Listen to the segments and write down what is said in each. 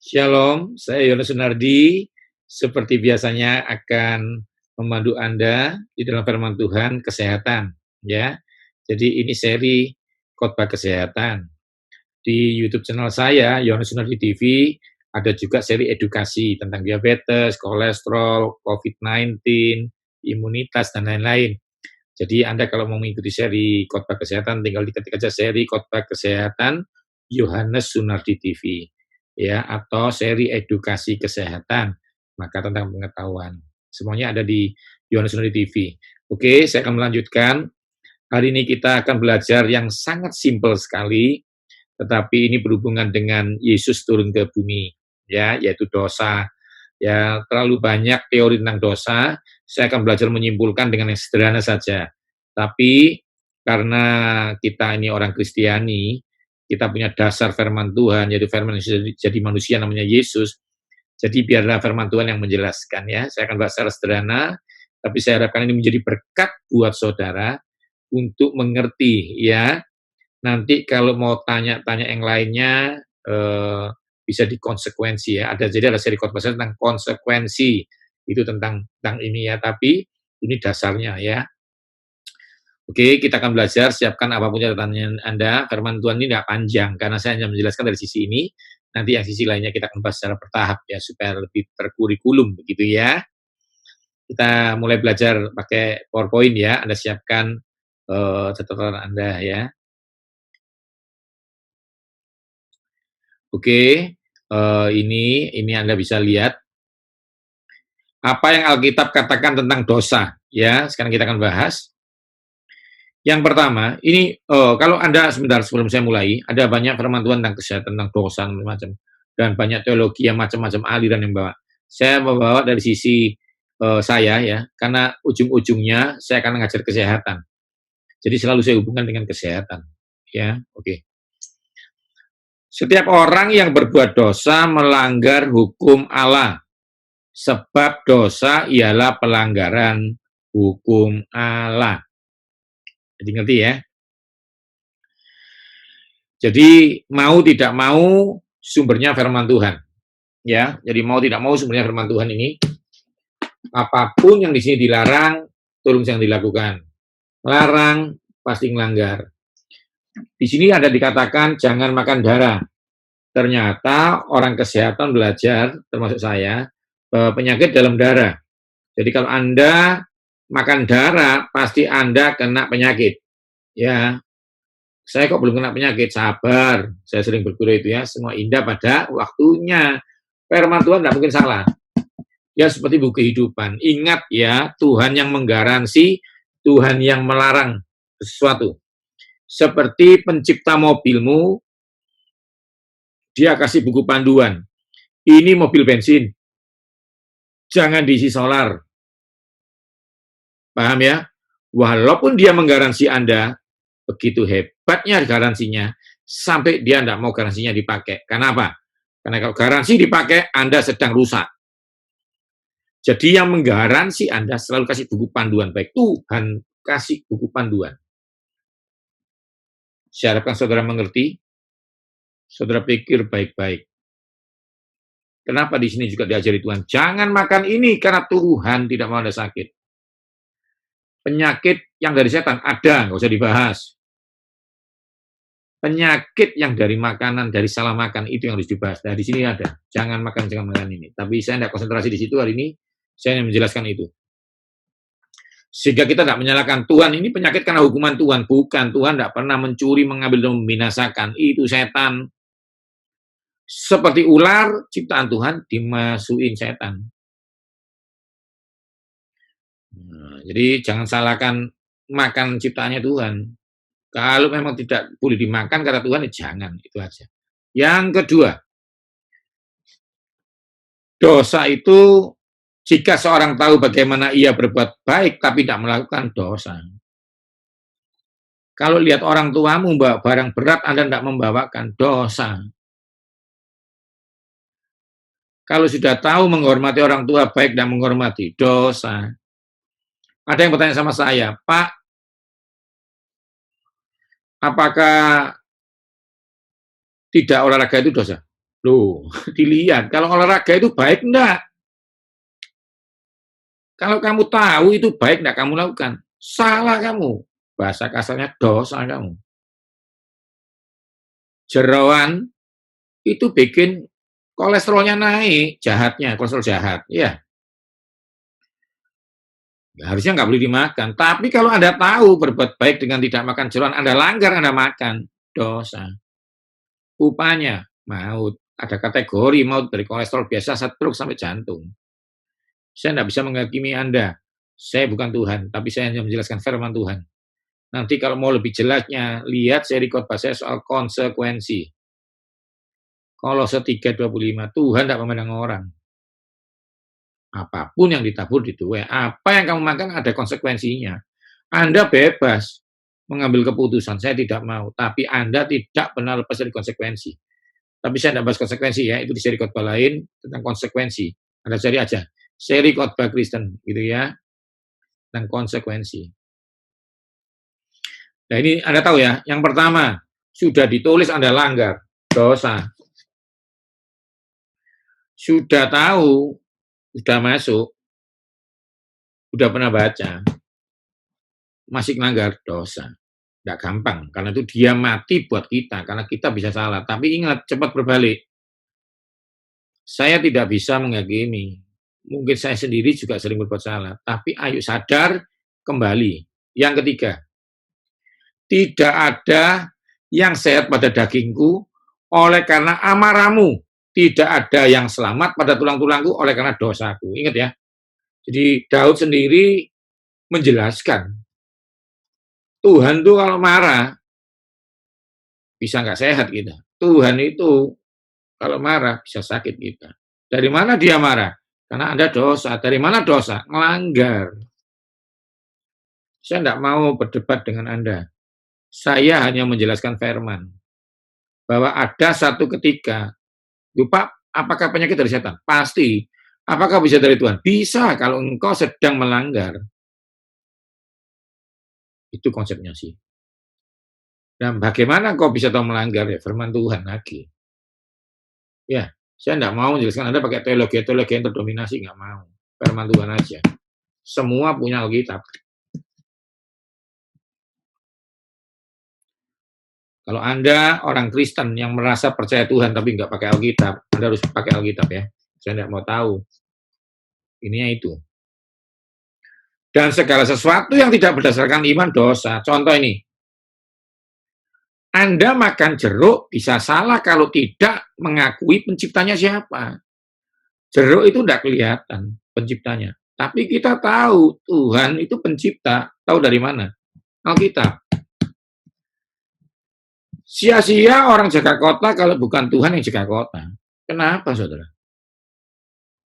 Shalom, saya Yones Sunardi. Seperti biasanya akan memandu Anda di dalam firman Tuhan kesehatan, ya. Jadi ini seri khotbah kesehatan. Di YouTube channel saya, Yones Sunardi TV, ada juga seri edukasi tentang diabetes, kolesterol, COVID-19, imunitas, dan lain-lain. Jadi Anda kalau mau mengikuti seri khotbah kesehatan, tinggal diketik aja seri khotbah kesehatan Yohanes Sunardi TV, ya, atau seri edukasi kesehatan, maka tentang pengetahuan. Semuanya ada di Yohanes Sunardi TV. Oke, saya akan melanjutkan. Hari ini kita akan belajar yang sangat simpel sekali, tetapi ini berhubungan dengan Yesus turun ke bumi, ya, yaitu dosa. Ya, terlalu banyak teori tentang dosa, saya akan belajar menyimpulkan dengan yang sederhana saja. Tapi karena kita ini orang Kristiani, kita punya dasar firman Tuhan, yaitu firman yang jadi manusia namanya Yesus. Jadi biarlah firman Tuhan yang menjelaskan, ya. Saya akan bahas secara sederhana, tapi saya harapkan ini menjadi berkat buat saudara untuk mengerti, ya. Nanti kalau mau tanya-tanya yang lainnya, bisa dikonsekuensi, ya. Jadi ada seri khotbah tentang konsekuensi, itu tentang ini, ya, tapi ini dasarnya, ya. Oke, kita akan belajar, siapkan apapun catatan Anda, firman Tuhan ini tidak panjang, karena saya hanya menjelaskan dari sisi ini, nanti yang sisi lainnya kita akan bahas secara bertahap, ya, supaya lebih terkurikulum, begitu ya. Kita mulai belajar pakai PowerPoint, ya, Anda siapkan catatan Anda, ya. Oke, ini Anda bisa lihat apa yang Alkitab katakan tentang dosa, ya. Sekarang kita akan bahas. Yang pertama, ini kalau Anda sebentar sebelum saya mulai, ada banyak firman Tuhan tentang kesehatan, tentang dosa, macam dan banyak teologi yang macam-macam aliran yang bawa. Saya membawa dari sisi saya, ya, karena ujung-ujungnya saya akan mengajar kesehatan. Jadi selalu saya hubungkan dengan kesehatan, ya. Oke. Setiap orang yang berbuat dosa melanggar hukum Allah. Sebab dosa ialah pelanggaran hukum Allah. Jadi ngerti, ya? Jadi mau tidak mau sumbernya firman Tuhan. Ya, jadi mau tidak mau sumbernya firman Tuhan ini. Apapun yang di sini dilarang, tolong jangan dilakukan. Larang, pasti melanggar. Di sini ada dikatakan jangan makan darah. Ternyata orang kesehatan belajar, termasuk saya, penyakit dalam darah. Jadi kalau Anda makan darah, pasti Anda kena penyakit. Ya, saya kok belum kena penyakit, sabar. Saya sering berguru itu, ya, semua indah pada waktunya. Firman Tuhan tidak mungkin salah. Ya, seperti buku kehidupan. Ingat, ya, Tuhan yang menggaransi, Tuhan yang melarang sesuatu. Seperti pencipta mobilmu, dia kasih buku panduan. Ini mobil bensin, jangan diisi solar. Paham, ya? Walaupun dia menggaransi Anda, begitu hebatnya garansinya, sampai dia tidak mau garansinya dipakai. Kenapa? Karena kalau garansi dipakai, Anda sedang rusak. Jadi yang menggaransi Anda selalu kasih buku panduan. Baik, Tuhan kasih buku panduan. Saya harapkan saudara mengerti, saudara pikir baik-baik. Kenapa di sini juga diajari Tuhan? Jangan makan ini karena Tuhan tidak mau Anda sakit. Penyakit yang dari setan ada, nggak usah dibahas. Penyakit yang dari makanan, dari salah makan, itu yang harus dibahas. Nah, di sini ada. Jangan makan ini. Tapi saya tidak konsentrasi di situ hari ini. Saya hanya menjelaskan itu. Sehingga kita tidak menyalahkan Tuhan. Ini penyakit karena hukuman Tuhan. Bukan. Tuhan tidak pernah mencuri, mengambil, dan membinasakan. Itu setan. Seperti ular, ciptaan Tuhan, dimasukin setan. Nah, jadi jangan salahkan makan ciptaannya Tuhan. Kalau memang tidak boleh dimakan kata Tuhan, ya jangan, itu aja. Yang kedua, dosa itu jika seorang tahu bagaimana ia berbuat baik tapi tidak melakukan dosa. Kalau lihat orang tuamu membawa barang berat, Anda tidak membawakan, dosa. Kalau sudah tahu menghormati orang tua baik dan menghormati, dosa. Ada yang bertanya sama saya, Pak, apakah tidak olahraga itu dosa? Loh, dilihat. Kalau olahraga itu baik enggak? Kalau kamu tahu itu baik enggak kamu lakukan, salah kamu. Bahasa kasarnya dosa kamu. Jeroan itu bikin kolesterolnya naik, jahatnya, kolesterol jahat. Iya, harusnya nggak boleh dimakan. Tapi kalau Anda tahu berbuat baik dengan tidak makan jeroan, Anda langgar, Anda makan, dosa. Upanya maut. Ada kategori maut dari kolesterol biasa, stroke sampai jantung. Saya tidak bisa menghakimi Anda. Saya bukan Tuhan, tapi saya hanya menjelaskan firman Tuhan. Nanti kalau mau lebih jelasnya, lihat seri khotbah saya soal konsekuensi. Kolose 3:25, Tuhan tidak memandang orang. Apapun yang ditabur dituai. Apa yang kamu makan ada konsekuensinya. Anda bebas mengambil keputusan, saya tidak mau. Tapi Anda tidak pernah lepas dari konsekuensi. Tapi saya tidak bahas konsekuensi ya, itu di seri khotbah lain tentang konsekuensi. Anda cari aja, seri khotbah Kristen gitu ya, tentang konsekuensi. Nah ini Anda tahu ya, yang pertama, sudah ditulis Anda langgar, dosa. Sudah tahu, sudah masuk, sudah pernah baca, masih melanggar, dosa. Nggak gampang, karena itu dia mati buat kita, karena kita bisa salah. Tapi ingat, cepat berbalik. Saya tidak bisa menghakimi. Mungkin saya sendiri juga sering berbuat salah. Tapi ayo sadar, kembali. Yang ketiga, tidak ada yang sehat pada dagingku oleh karena amarahmu. Tidak ada yang selamat pada tulang-tulangku oleh karena dosaku. Ingat ya. Jadi Daud sendiri menjelaskan, Tuhan tuh kalau marah, bisa nggak sehat kita. Tuhan itu kalau marah, bisa sakit kita. Dari mana dia marah? Karena ada dosa. Dari mana dosa? Melanggar. Saya tidak mau berdebat dengan Anda. Saya hanya menjelaskan firman. Bahwa ada satu ketika, lupa apakah penyakit dari setan? Pasti. Apakah bisa dari Tuhan? Bisa kalau engkau sedang melanggar. Itu konsepnya sih. Dan bagaimana engkau bisa tahu melanggar? Ya firman Tuhan lagi. Ya, saya tidak mau menjelaskan Anda pakai teologi-teologi yang terdominasi, nggak mau. Firman Tuhan aja. Semua punya Alkitab. Kalau Anda orang Kristen yang merasa percaya Tuhan tapi nggak pakai Alkitab, Anda harus pakai Alkitab ya. Saya tidak mau tahu. Ininya itu. Dan segala sesuatu yang tidak berdasarkan iman dosa. Contoh ini, Anda makan jeruk bisa salah kalau tidak mengakui penciptanya siapa. Jeruk itu tidak kelihatan penciptanya. Tapi kita tahu Tuhan itu pencipta. Tahu dari mana? Alkitab. Sia-sia orang jaga kota kalau bukan Tuhan yang jaga kota. Kenapa, saudara?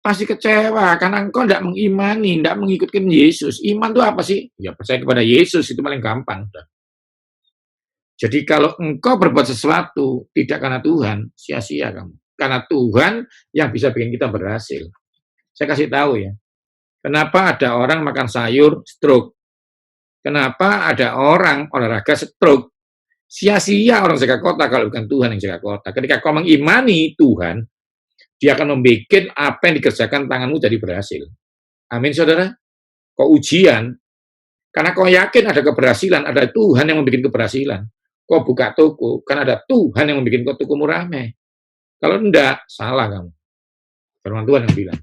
Pasti kecewa karena engkau tidak mengimani, tidak mengikutkan Yesus. Iman itu apa sih? Ya percaya kepada Yesus, itu paling gampang. Jadi kalau engkau berbuat sesuatu tidak karena Tuhan, sia-sia kamu. Karena Tuhan yang bisa bikin kita berhasil. Saya kasih tahu ya, kenapa ada orang makan sayur stroke? Kenapa ada orang olahraga stroke? Sia-sia orang jaga kota kalau bukan Tuhan yang jaga kota. Ketika kau mengimani Tuhan, dia akan membuat apa yang dikerjakan tanganmu jadi berhasil. Amin, saudara. Kau ujian, karena kau yakin ada keberhasilan, ada Tuhan yang membuat keberhasilan. Kau buka toko, kan ada Tuhan yang membuat tokomu rame. Kalau enggak, salah kamu. Firman Tuhan yang bilang.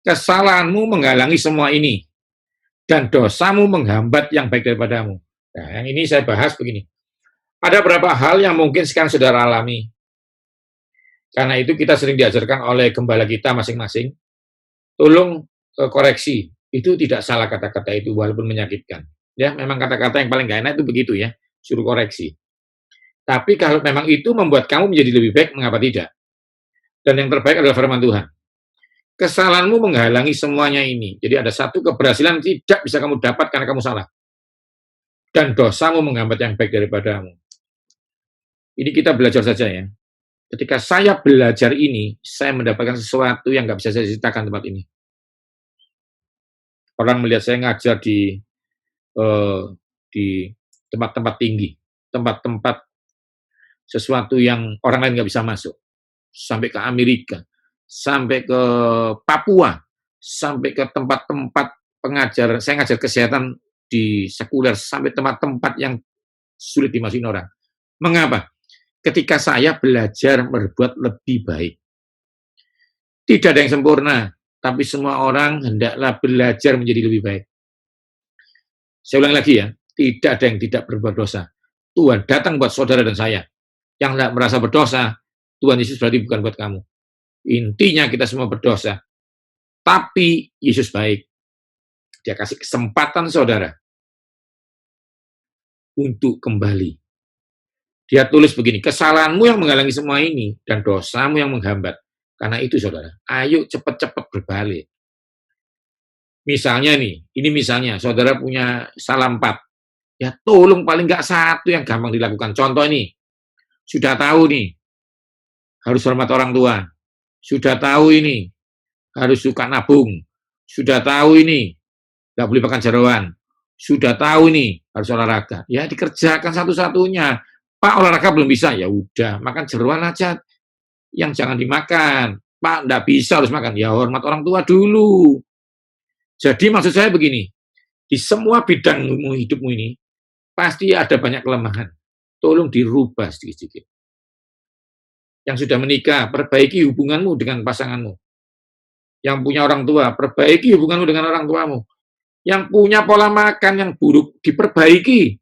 Kesalahanmu menghalangi semua ini, dan dosamu menghambat yang baik daripadamu. Nah, yang ini saya bahas begini. Ada beberapa hal yang mungkin sekarang saudara alami. Karena itu kita sering diajarkan oleh gembala kita masing-masing. Tolong koreksi. Itu tidak salah kata-kata itu, walaupun menyakitkan. Ya, memang kata-kata yang paling gak enak itu begitu ya, suruh koreksi. Tapi kalau memang itu membuat kamu menjadi lebih baik, mengapa tidak? Dan yang terbaik adalah firman Tuhan. Kesalahanmu menghalangi semuanya ini. Jadi ada satu keberhasilan tidak bisa kamu dapat karena kamu salah. Dan dosamu menghambat yang baik daripadamu. Ini kita belajar saja ya. Ketika saya belajar ini, saya mendapatkan sesuatu yang nggak bisa saya ceritakan tempat ini. Orang melihat saya ngajar di tempat-tempat tinggi, tempat-tempat sesuatu yang orang lain nggak bisa masuk. Sampai ke Amerika, sampai ke Papua, sampai ke tempat-tempat pengajar. Saya ngajar kesehatan di sekuler, sampai tempat-tempat yang sulit dimasukin orang. Mengapa? Ketika saya belajar berbuat lebih baik. Tidak ada yang sempurna, tapi semua orang hendaklah belajar menjadi lebih baik. Saya ulang lagi ya, tidak ada yang tidak berbuat dosa. Tuhan datang buat saudara dan saya. Yang tidak merasa berdosa, Tuhan Yesus berarti bukan buat kamu. Intinya kita semua berdosa. Tapi Yesus baik. Dia kasih kesempatan saudara untuk kembali. Dia tulis begini, kesalahanmu yang menghalangi semua ini, dan dosamu yang menghambat. Karena itu saudara, ayo cepat-cepat berbalik. Misalnya nih, ini misalnya, saudara punya salah 4. Ya tolong paling nggak satu yang gampang dilakukan. Contoh ini, sudah tahu nih, harus hormat orang tua. Sudah tahu ini, harus suka nabung. Sudah tahu ini, nggak boleh makan jeroan. Sudah tahu ini, harus olahraga. Ya dikerjakan satu-satunya. Pak, olahraga belum bisa. Ya udah, makan jeroan aja. Yang jangan dimakan. Pak, nggak bisa harus makan. Ya hormat orang tua dulu. Jadi maksud saya begini, di semua bidang hidupmu ini, pasti ada banyak kelemahan. Tolong dirubah sedikit-sedikit. Yang sudah menikah, perbaiki hubunganmu dengan pasanganmu. Yang punya orang tua, perbaiki hubunganmu dengan orang tuamu. Yang punya pola makan yang buruk, diperbaiki.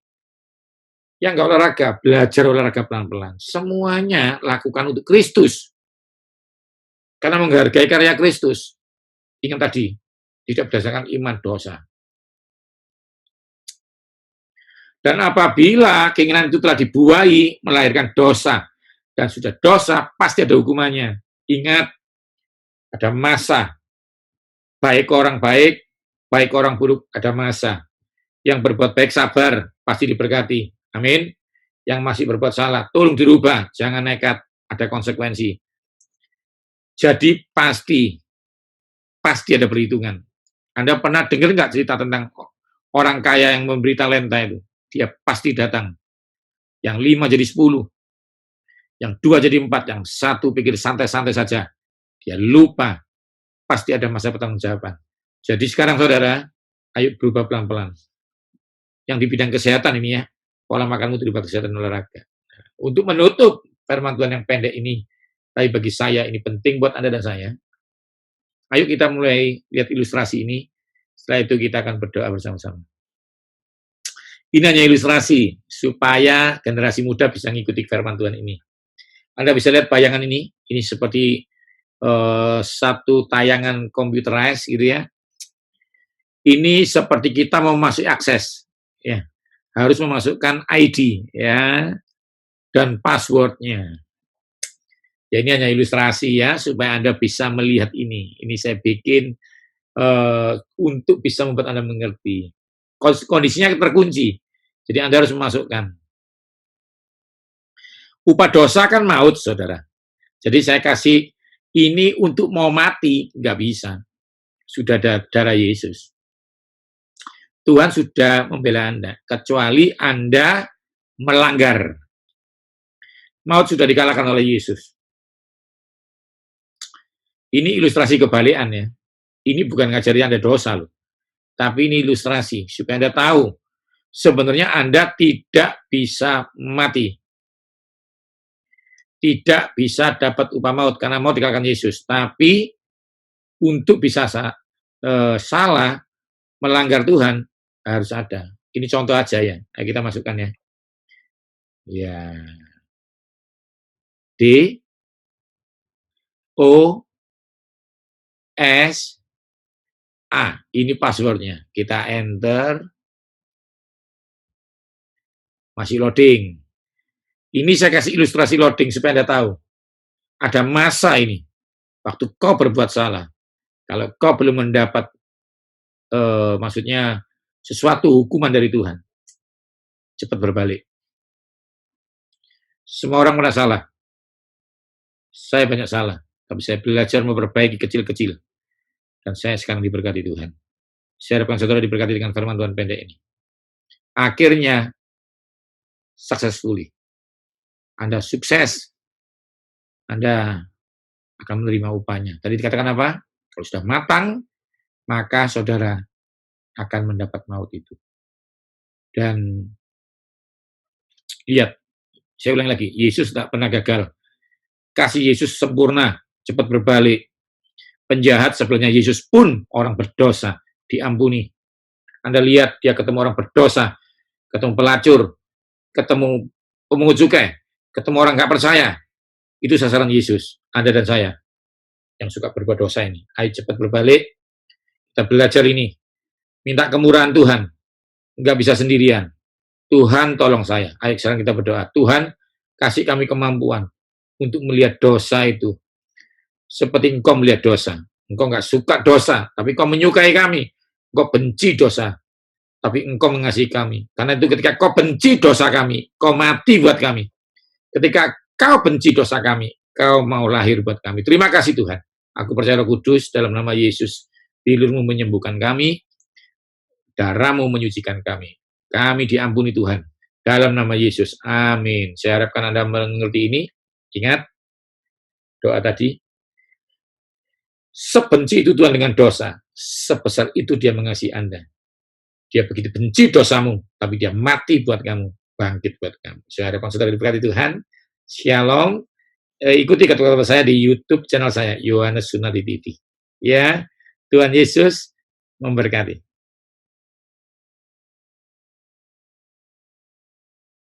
Yang nggak olahraga, belajar olahraga pelan-pelan. Semuanya lakukan untuk Kristus. Karena menghargai karya Kristus. Ingat tadi, tidak berdasarkan iman dosa. Dan apabila keinginan itu telah dibuai, melahirkan dosa. Dan sudah dosa, pasti ada hukumannya. Ingat, ada masa. Baik orang baik, baik orang buruk, ada masa. Yang berbuat baik sabar, pasti diberkati. Amin. Yang masih berbuat salah, tolong dirubah. Jangan nekat, ada konsekuensi. Jadi pasti ada perhitungan. Anda pernah dengar nggak cerita tentang orang kaya yang memberi talenta itu? Dia pasti datang. Yang 5 jadi 10. Yang 2 jadi 4. Yang 1 pikir santai-santai saja. Dia lupa. Pasti ada masa pertanggungjawaban. Jadi sekarang saudara, ayo berubah pelan-pelan. Yang di bidang kesehatan ini ya, pola makanmu itu berubah kesehatan olahraga. Untuk menutup firman Tuhan yang pendek ini, tapi bagi saya ini penting buat Anda dan saya. Ayo kita mulai lihat ilustrasi ini. Setelah itu kita akan berdoa bersama-sama. Ini hanya ilustrasi supaya generasi muda bisa mengikuti firman Tuhan ini. Anda bisa lihat bayangan ini seperti satu tayangan computerized gitu ya. Ini seperti kita mau masuk akses, ya, harus memasukkan ID ya dan passwordnya. Ya ini hanya ilustrasi ya supaya Anda bisa melihat ini. Ini saya bikin untuk bisa membuat Anda mengerti. Kondisinya terkunci, jadi Anda harus memasukkan. Upah dosa kan maut, saudara. Jadi saya kasih ini untuk mau mati, nggak bisa. Sudah ada darah Yesus. Tuhan sudah membela Anda, kecuali Anda melanggar. Maut sudah dikalahkan oleh Yesus. Ini ilustrasi kebalikan ya. Ini bukan ngajari Anda dosa loh. Tapi ini ilustrasi, supaya Anda tahu, sebenarnya Anda tidak bisa mati. Tidak bisa dapat upah maut, karena maut dikalahkan Yesus. Tapi, untuk bisa salah, melanggar Tuhan, harus ada. Ini contoh aja ya. Nah, kita masukkan ya. Ya. D O S A. Ini passwordnya. Kita enter. Masih loading. Ini saya kasih ilustrasi loading supaya Anda tahu. Ada masa ini. Waktu kau berbuat salah. Kalau kau belum mendapat maksudnya sesuatu hukuman dari Tuhan, cepat berbalik. Semua orang pernah salah. Saya banyak salah, tapi saya belajar memperbaiki kecil-kecil. Dan saya sekarang diberkati Tuhan. Saya harapkan saudara diberkati dengan firman Tuhan pendek ini. Akhirnya, successfully. Anda sukses, Anda akan menerima upahnya. Tadi dikatakan apa? Kalau sudah matang, maka saudara akan mendapat maut itu. Dan lihat, saya ulang lagi, Yesus tak pernah gagal. Kasih Yesus sempurna, cepat berbalik. Penjahat sebelumnya Yesus pun orang berdosa, diampuni. Anda lihat dia ketemu orang berdosa, ketemu pelacur, ketemu pemungut cukai, ketemu orang nggak percaya. Itu sasaran Yesus, Anda dan saya yang suka berbuat dosa ini. Ayo cepat berbalik, kita belajar ini. Minta kemurahan Tuhan, nggak bisa sendirian. Tuhan tolong saya. Ayo sekarang kita berdoa. Tuhan kasih kami kemampuan untuk melihat dosa itu seperti Engkau melihat dosa. Engkau nggak suka dosa, tapi Engkau menyukai kami. Engkau benci dosa, tapi Engkau mengasihi kami. Karena itu ketika Kau benci dosa kami, Kau mati buat kami. Ketika Kau benci dosa kami, Kau mau lahir buat kami. Terima kasih Tuhan. Aku percaya Roh Kudus dalam nama Yesus. Pilur-Mu menyembuhkan kami, darah-Mu menyucikan kami. Kami diampuni Tuhan. Dalam nama Yesus. Amin. Saya harapkan Anda mengerti ini. Ingat, doa tadi, sebenci itu Tuhan dengan dosa, sebesar itu dia mengasihi Anda. Dia begitu benci dosamu, tapi dia mati buat kamu, bangkit buat kamu. Saya harapkan saudara diberkati Tuhan. Shalom. Ikuti kata-kata saya di YouTube channel saya, Yohanes Sunardi TV. Ya, Tuhan Yesus memberkati.